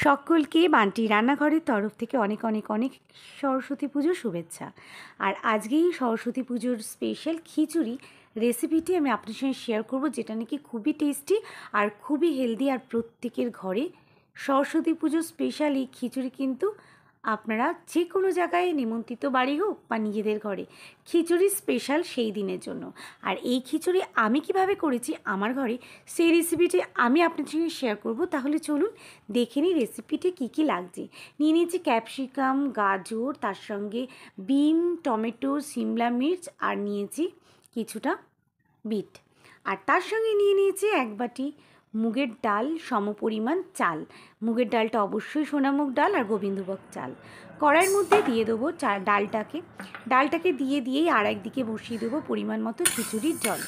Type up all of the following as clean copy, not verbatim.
সকলকে বান্টি রান্নাঘরের তরফ থেকে অনেক অনেক অনেক সরস্বতী পুজোর শুভেচ্ছা। আর আজকেই সরস্বতী পুজোর স্পেশাল খিচুড়ি রেসিপিটি আমি আপনার সঙ্গে শেয়ার করব, যেটা নাকি খুবই টেস্টি আর খুবই হেলদি। আর প্রত্যেকের ঘরে সরস্বতী পুজোর স্পেশাল এই খিচুড়ি কিন্তু আপনারা যে কোনো জায়গায় নিমন্ত্রিত বাড়ি হোক বা নিজেদের ঘরে খিচুড়ি স্পেশাল সেই দিনের জন্য। আর এই খিচুড়ি আমি কিভাবে করেছি আমার ঘরে, সেই রেসিপিটি আমি আপনার সঙ্গে শেয়ার করব। তাহলে চলুন দেখে নিই রেসিপিটি কী কী লাগছে। নিয়ে নিয়েছি ক্যাপসিকাম, গাজর, তার সঙ্গে বিন, টমেটো, সিমলা মির্চ, আর নিয়েছি কিছুটা বিট। আর তার সঙ্গে নিয়ে নিয়েছি এক বাটি মুগের ডাল, সমপরিমাণ চাল। মুগের ডালটা অবশ্যই সোনামুগ ডাল আর গোবিন্দভোগ চাল। কড়াইয়ের মধ্যে দিয়ে দেবো ডালটাকে দিয়েই আর একদিকে বসিয়ে দেবো পরিমাণ মতো খিচুড়ির জল।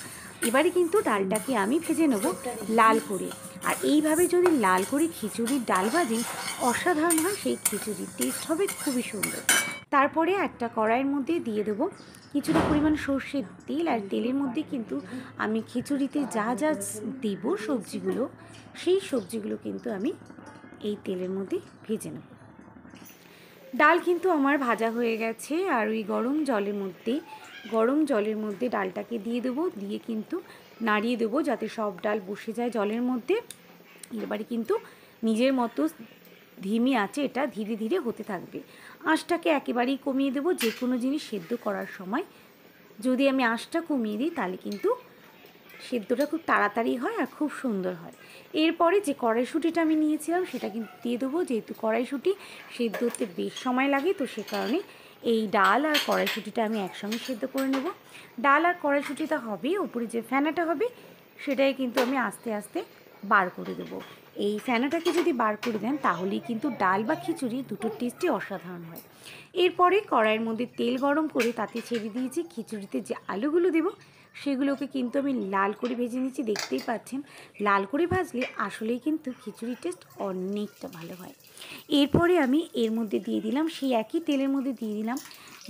এবারে কিন্তু ডালটাকে আমি ভেজে নেবো লাল করে। আর এইভাবে যদি লাল করে খিচুড়ির ডাল ভাজেন, অসাধারণ হয় সেই খিচুড়ির টেস্ট হবে খুবই সুন্দর। তারপরে একটা কড়াইয়ের মধ্যে দিয়ে দেবো কিছুটা পরিমাণ সর্ষের তেল। আর তেলের মধ্যে কিন্তু আমি খিচুড়িতে যা যা দেব সবজিগুলো, সেই সবজিগুলো কিন্তু আমি এই তেলের মধ্যে ভেজে নেব। ডাল কিন্তু আমার ভাজা হয়ে গেছে। আর ওই গরম জলের মধ্যে ডালটাকে দিয়ে দেবো, দিয়ে কিন্তু নাড়িয়ে দেবো যাতে সব ডাল বসে যায় জলের মধ্যে। এবারে কিন্তু নিজের মতো ধিমি আছে, এটা ধীরে ধীরে হতে থাকবে। আঁচটাকে একেবারেই কমিয়ে দেবো। যে কোনো জিনিস সেদ্ধ করার সময় যদি আমি আঁচটা কমিয়ে দিই, তাহলে কিন্তু সেদ্ধটা খুব তাড়াতাড়ি হয় আর খুব সুন্দর হয়। এরপরে যে কড়াইশুঁটিটা আমি নিয়েছিলাম সেটা কিন্তু দিয়ে দেবো। যেহেতু কড়াইশুঁটি সেদ্ধ হতে বেশ সময় লাগে, তো সে কারণে এই ডাল আর কড়াইশুঁটিটা আমি একসঙ্গে সেদ্ধ করে নেব। ডাল আর কড়াইশুঁটিটা হবে, উপরে যে ফেনাটা হবে সেটাই কিন্তু আমি আস্তে আস্তে বার করে দেবো। এই ফেনাটাকে যদি বার করে দেন, তাহলেই কিন্তু ডাল বা খিচুড়ি দুটোর টেস্টই অসাধারণ হয়। এরপরে কড়াইয়ের মধ্যে তেল গরম করে তাতে ছেড়ে দিয়েছি খিচুড়িতে যে আলুগুলো দেবো, সেগুলোকে কিন্তু আমি লাল করে ভেজে নিচ্ছি। দেখতেই পাচ্ছেন লাল করে ভাজলে আসলেই কিন্তু খিচুড়ির টেস্ট অনেকটা ভালো হয়। এরপরে আমি এর মধ্যে দিয়ে দিলাম, সেই একই তেলের মধ্যে দিয়ে দিলাম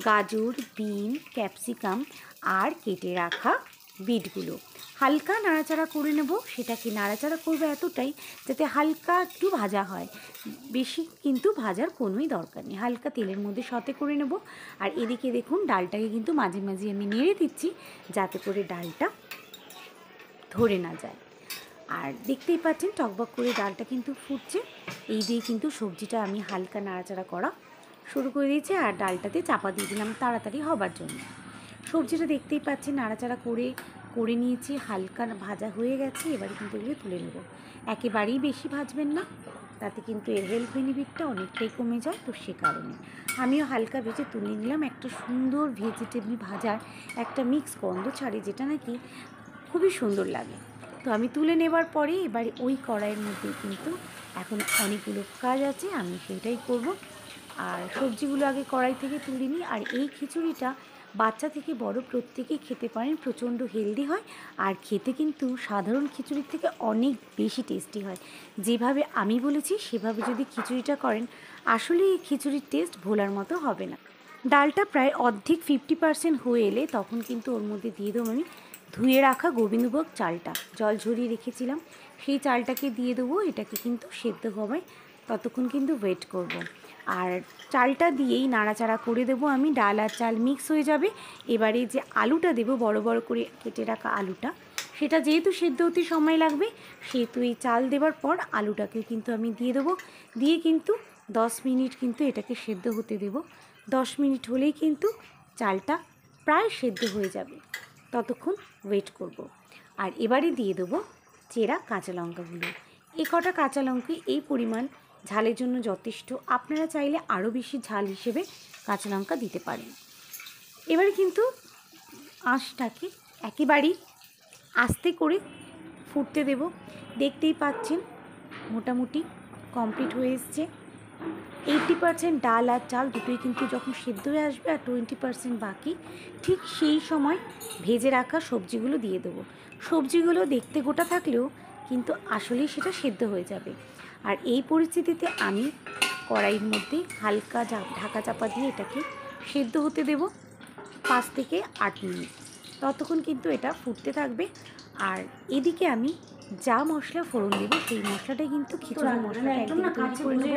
গাজর, বিন, ক্যাপসিকাম আর কেটে রাখা বিটগুলো। হালকা নাড়াচাড়া করে নেব। সেটাকে নাড়াচাড়া করবো এতটাই যাতে হালকা একটু ভাজা হয়, বেশি কিন্তু ভাজার কোনোই দরকার নেই। হালকা তেলের মধ্যে সতে করে নেব। আর এদিকে দেখুন ডালটাকে কিন্তু মাঝে মাঝে আমি নেড়ে দিচ্ছি যাতে করে ডালটা ধরে না যায়। আর দেখতেই পাচ্ছেন টকবক করে ডালটা কিন্তু ফুটছে। এই দিয়ে কিন্তু সবজিটা আমি হালকা নাড়াচাড়া করা শুরু করে দিয়েছি। আর ডালটাতে চাপা দিয়ে দিলাম তাড়াতাড়ি হবার জন্য। সবজিটা দেখতেই পাচ্ছেন নাড়াচাড়া করে নিয়েছি, হালকা ভাজা হয়ে গেছে। এবারে কিন্তু এগুলো তুলে নেব। একেবারেই বেশি ভাজবেন না, তাতে কিন্তু এর হেলথ বেনিফিটটা অনেকটাই কমে যায়। তো সে কারণে আমিও হালকা ভেজে তুলে নিলাম। একটা সুন্দর ভেজিটেবল ভাজার একটা মিক্স গন্ধ ছাড়ে, যেটা নাকি খুবই সুন্দর লাগে। তো আমি তুলে নেবার পরে এবারে ওই কড়াইয়ের মধ্যে কিন্তু এখন অনেকগুলো কাজ আছে, আমি সেটাই করব। আর সবজিগুলো আগে কড়াই থেকে তুলে নিই। আর এই খিচুড়িটা বাচ্চা থেকে বড় প্রত্যেকেই খেতে পারেন, প্রচণ্ড হেলদি হয়। আর খেতে কিন্তু সাধারণ খিচুড়ির থেকে অনেক বেশি টেস্টি হয়। যেভাবে আমি বলেছি সেভাবে যদি খিচুড়িটা করেন, আসলে এই খিচুড়ির টেস্ট ভোলার মতো হবে না। ডালটা প্রায় অর্ধেক 50% হয়ে এলে তখন কিন্তু ওর মধ্যে দিয়ে দেবো আমি ধুয়ে রাখা গোবিন্দভোগ চালটা, জল ঝরিয়ে রেখেছিলাম সেই চালটাকে দিয়ে দেবো। এটাকে কিন্তু সেদ্ধ হবে ততক্ষণ কিন্তু ওয়েট করব। আর চালটা দিয়েই নাড়াচাড়া করে দেবো আমি। ডাল আর চাল মিক্স হয়ে যাবে। এবারে যে আলুটা দেবো, বড় বড় করে কেটে রাখা আলুটা, সেটা যেহেতু সেদ্ধ হতে সময় লাগবে, সেহেতু এই চাল দেওয়ার পর আলুটাকে কিন্তু আমি দিয়ে দেবো। দিয়ে কিন্তু 10 মিনিট কিন্তু এটাকে সেদ্ধ হতে দেবো। 10 মিনিট হলেই কিন্তু চালটা প্রায় সেদ্ধ হয়ে যাবে, ততক্ষণ ওয়েট করব। আর এবারে দিয়ে দেবো চেরা কাঁচা লঙ্কাগুলো। এই কটা কাঁচা লঙ্কা এই পরিমাণ ঝালের জন্য যথেষ্ট। আপনারা চাইলে আরও বেশি ঝাল হিসেবে কাঁচা লঙ্কা দিতে পারেন। এবারে কিন্তু আঁচটাকে একেবারেই আস্তে করে ফুটতে দেব। দেখতেই পাচ্ছেন মোটামুটি কমপ্লিট হয়ে এসছে। 80% ডাল আর চাল দুটোই কিন্তু যখন সেদ্ধ হয়ে আসবে আর 20% বাকি, ঠিক সেই সময় ভেজে রাখা সবজিগুলো দিয়ে দেবো। সবজিগুলো দেখতে গোটা থাকলেও কিন্তু আসলেই সেটা সেদ্ধ হয়ে যাবে। আর এই পরিস্থিতিতে আমি কড়াইয়ের মধ্যে হালকা ঢাকা চাপা দিয়ে এটাকে সেদ্ধ হতে দেব 5 থেকে 8 মিনিট। ততক্ষণ কিন্তু এটা ফুটতে থাকবে। আর এদিকে আমি যা মশলা ফোড়ন দেবো সেই মশলাটাই কিন্তু খিচুড়ির মশলাটা একদিন তৈরি করে নেব।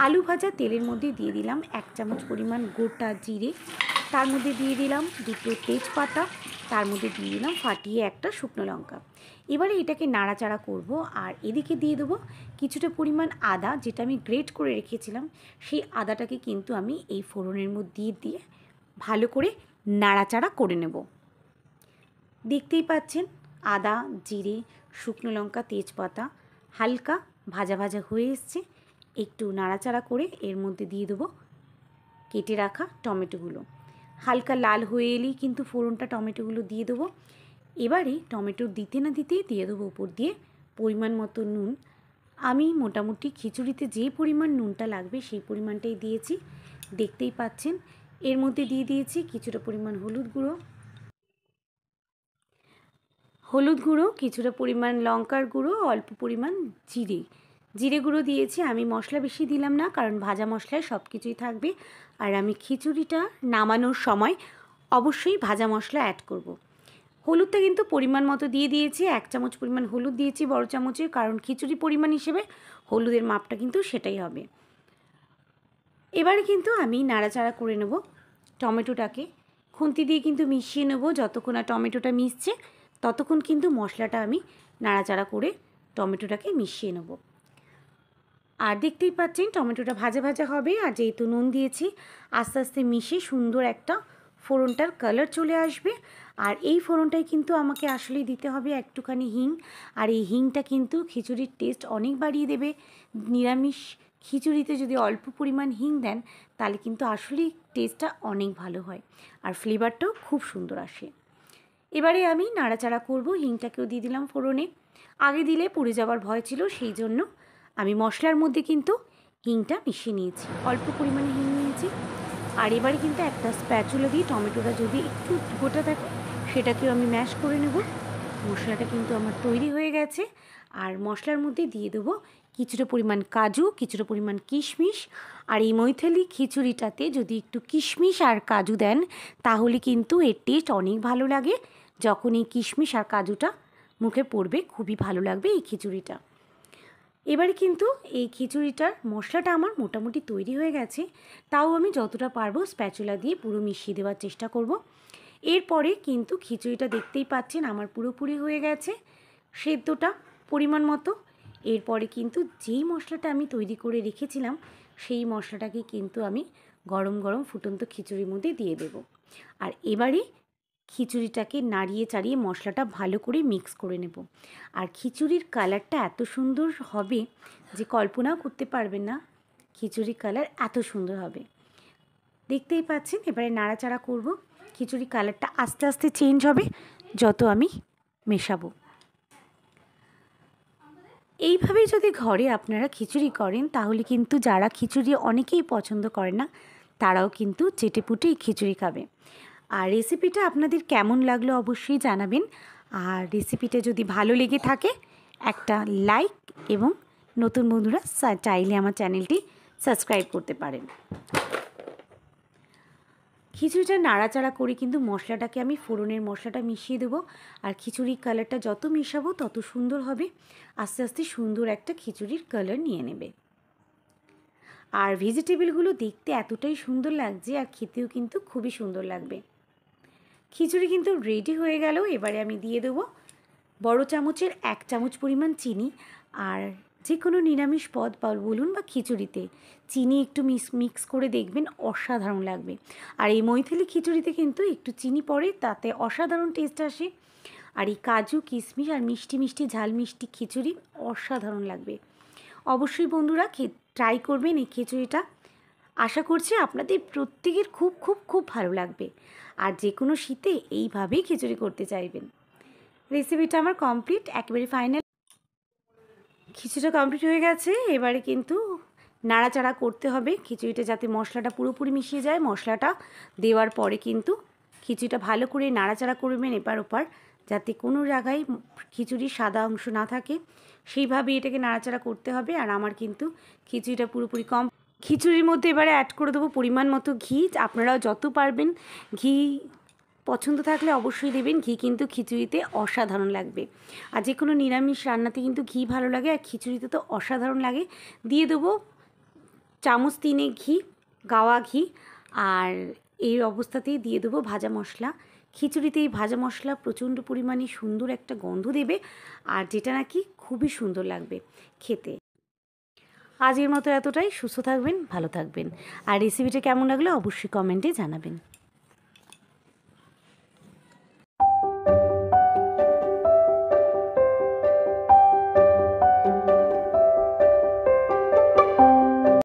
আলু ভাজা তেলের মধ্যে দিয়ে দিলাম 1 চামচ পরিমাণ গোটা জিরে, তার মধ্যে দিয়ে দিলাম 2টো তেজপাতা, তার মধ্যে দিয়ে দিলাম ফাটিয়ে একটা শুকনো লঙ্কা। এবারে এটাকে নাড়াচাড়া করব। আর এদিকে দিয়ে দেবো কিছুটা পরিমাণ আদা, যেটা আমি গ্রেট করে রেখেছিলাম। সেই আদাটাকে কিন্তু আমি এই ফোড়নের মধ্যে দিয়ে ভালো করে নাড়াচাড়া করে নেব। দেখতেই পাচ্ছেন আদা, জিরে, শুকনো লঙ্কা, তেজপাতা হালকা ভাজা ভাজা হয়ে এসছে। একটু নাড়াচাড়া করে এর মধ্যে দিয়ে দেবো কেটে রাখা টমেটোগুলো। হালকা লাল হয়ে এলেই কিন্তু ফোড়নটা টমেটোগুলো দিয়ে দেবো। এবারে টমেটো দিতে না দিতেই দিয়ে দেবো উপর দিয়ে পরিমাণ মতো নুন। আমি মোটামুটি খিচুড়িতে যে পরিমাণ নুনটা লাগবে সেই পরিমাণটাই দিয়েছি, দেখতেই পাচ্ছেন। এর মধ্যে দিয়ে দিয়েছি কিছুটা পরিমাণ হলুদ গুঁড়ো, কিছুটা পরিমাণ লঙ্কার গুঁড়ো, অল্প পরিমাণ জিরে গুঁড়ো দিয়েছি। আমি মশলা বেশি দিলাম না, কারণ ভাজা মশলায় সব কিছুই থাকবে। আর আমি খিচুড়িটা নামানোর সময় অবশ্যই ভাজা মশলা অ্যাড করব। হলুদটা কিন্তু পরিমাণ মতো দিয়ে দিয়েছি, 1 চামচ পরিমাণ হলুদ দিয়েছি বড় চামচের, কারণ খিচুড়ি পরিমাণ হিসেবে হলুদের মাপটা কিন্তু সেটাই হবে। এবারে কিন্তু আমি নাড়াচাড়া করে নেব টমেটোটাকে, খুন্তি দিয়ে কিন্তু মিশিয়ে নেব। যতক্ষণ না টমেটোটা মিশছে ততক্ষণ কিন্তু মশলাটা আমি নাড়াচাড়া করে টমেটোটাকে মিশিয়ে নেব। আর দেখতেই পাচ্ছেন টমেটোটা ভাজা ভাজা হবে। আর যেহেতু নুন দিয়েছি, আস্তে আস্তে মিশে সুন্দর একটা ফোড়নটার কালার চলে আসবে। আর এই ফোড়নটাই কিন্তু আমাকে আসলেই দিতে হবে একটুখানি হিং। আর এই হিংটা কিন্তু খিচুড়ির টেস্ট অনেক বাড়িয়ে দেবে। নিরামিষ খিচুড়িতে যদি অল্প পরিমাণ হিং দেন তাহলে কিন্তু আসলেই টেস্টটা অনেক ভালো হয়, আর ফ্লেভারটাও খুব সুন্দর আসে। এবারে আমি নাড়াচাড়া করব। হিংটাকেও দিয়ে দিলাম ফোড়নে। আগে দিলে পুড়ে যাওয়ার ভয় ছিল, সেই জন্য আমি মশলার মধ্যে কিন্তু হিংটা মিশিয়ে নিয়েছি, অল্প পরিমাণে হিং নিয়েছি। আর এবারে কিন্তু একটা স্প্যাচুলা দিয়ে টমেটোটা যদি একটু গোটা থাকে সেটাকেও আমি ম্যাশ করে নেব। মশলাটা কিন্তু আমার তৈরি হয়ে গেছে। আর মশলার মধ্যে দিয়ে দেবো কিছুটা পরিমাণ কাজু, কিছুটা পরিমাণ কিশমিশ। আর এই মৈথালি খিচুড়িটাতে যদি একটু কিশমিশ আর কাজু দেন তাহলে কিন্তু এর টেস্ট অনেক ভালো লাগে। যখন এই কিশমিশ আর কাজুটা মুখে পড়বে খুবই ভালো লাগবে এই খিচুড়িটা। এবারে কিন্তু এই খিচুড়িটার মশলাটা আমার মোটামুটি তৈরি হয়ে গেছে, তাও আমি যতটা পারবো স্প্যাচুলা দিয়ে পুরো মিশিয়ে দেওয়ার চেষ্টা করব। এরপরে কিন্তু খিচুড়িটা দেখতেই পাচ্ছেন আমার পুরোপুরি হয়ে গেছে সেদ্ধটা পরিমাণ মতো। এরপরে কিন্তু যেই মশলাটা আমি তৈরি করে রেখেছিলাম সেই মশলাটাকে কিন্তু আমি গরম গরম ফুটন্ত খিচুড়ির মধ্যে দিয়ে দেব। আর এবারে খিচুড়িটাকে নাড়িয়ে চাড়িয়ে মশলাটা ভালো করে মিক্স করে নেব। আর খিচুড়ির কালারটা এত সুন্দর হবে যে কল্পনাও করতে পারবেন না খিচুড়ির কালার এত সুন্দর হবে। দেখতেই পাচ্ছেন এবারে নাড়াচাড়া করব। খিচুড়ি কালারটা আস্তে আস্তে চেঞ্জ হবে যত আমি মেশাবো। এইভাবেই যদি ঘরে আপনারা খিচুড়ি করেন তাহলে কিন্তু যারা খিচুড়ি অনেকেই পছন্দ করে না তারাও কিন্তু চেটেপুটে এই খিচুড়ি খাবে। আর রেসিপিটা আপনাদের কেমন লাগলো অবশ্যই জানাবেন। আর রেসিপিটা যদি ভালো লেগে থাকে একটা লাইক, এবং নতুন বন্ধুরা চাইলে আমার চ্যানেলটি সাবস্ক্রাইব করতে পারেন। খিচুড়িটা নাড়াচাড়া করে কিন্তু মশলাটাকে আমি ফোড়নের মশলাটা মিশিয়ে দেবো। আর খিচুড়ির কালারটা যত মেশাবো তত সুন্দর হবে, আস্তে আস্তে সুন্দর একটা খিচুড়ির কালার নিয়ে নেবে। আর ভেজিটেবলগুলো দেখতে এতটাই সুন্দর লাগছে আর খেতেও কিন্তু খুবই সুন্দর লাগবে। খিচুড়ি কিন্তু রেডি হয়ে গেল। এবারে আমি দিয়ে দেবো বড় চামচের 1 চামচ পরিমাণ চিনি। আর যে কোনো নিরামিষ পদ বলুন বা খিচুড়িতে চিনি একটু মিক্স করে দেখবেন অসাধারণ লাগবে। আর এই মৈথিলি খিচুড়িতে কিন্তু একটু চিনি পড়ে, তাতে অসাধারণ টেস্ট আসে। আর এই কাজু কিশমিশ আর মিষ্টি মিষ্টি ঝাল মিষ্টি খিচুড়ি অসাধারণ লাগবে। অবশ্যই বন্ধুরা ট্রাই করবেন এই খিচুড়িটা। আশা করছি আপনাদের প্রত্যেকের খুব খুব খুব ভালো লাগবে। আর যে কোনো শীতে এইভাবেই খিচুড়ি করতে চাইবেন। রেসিপিটা আমার কমপ্লিট, একেবারে ফাইনাল। খিচুড়িটা কমপ্লিট হয়ে গেছে। এবারে কিন্তু নাড়াচাড়া করতে হবে খিচুড়িটা যাতে মশলাটা পুরোপুরি মিশিয়ে যায়। মশলাটা দেওয়ার পরে কিন্তু খিচুড়িটা ভালো করে নাড়াচাড়া করবেন এপার ওপার, যাতে কোনো জায়গায় খিচুড়ির সাদা অংশ না থাকে, সেইভাবে এটাকে নাড়াচাড়া করতে হবে। আর আমার কিন্তু খিচুড়িটা পুরোপুরি খিচুড়ির মধ্যে এবারে অ্যাড করে দেবো পরিমাণ মতো ঘি। আপনারাও যত পারবেন ঘি পছন্দ থাকলে অবশ্যই দেবেন। ঘি কিন্তু খিচুড়িতে অসাধারণ লাগবে। আর যে কোনো নিরামিষ রান্নাতে কিন্তু ঘি ভালো লাগে, আর খিচুড়িতে তো অসাধারণ লাগে। দিয়ে দেবো চামচ 3 ঘি, গাওয়া ঘি। আর এই অবস্থাতেই দিয়ে দেবো ভাজা মশলা। খিচুড়িতে এই ভাজা মশলা প্রচণ্ড পরিমাণে সুন্দর একটা গন্ধ দেবে, আর যেটা নাকি খুবই সুন্দর লাগবে খেতে। আজকের মতো এতটাই। সুস্থ থাকবেন, ভালো থাকবেন। আর রেসিপিটা কেমন লাগলো অবশ্যই কমেন্টে জানাবেন।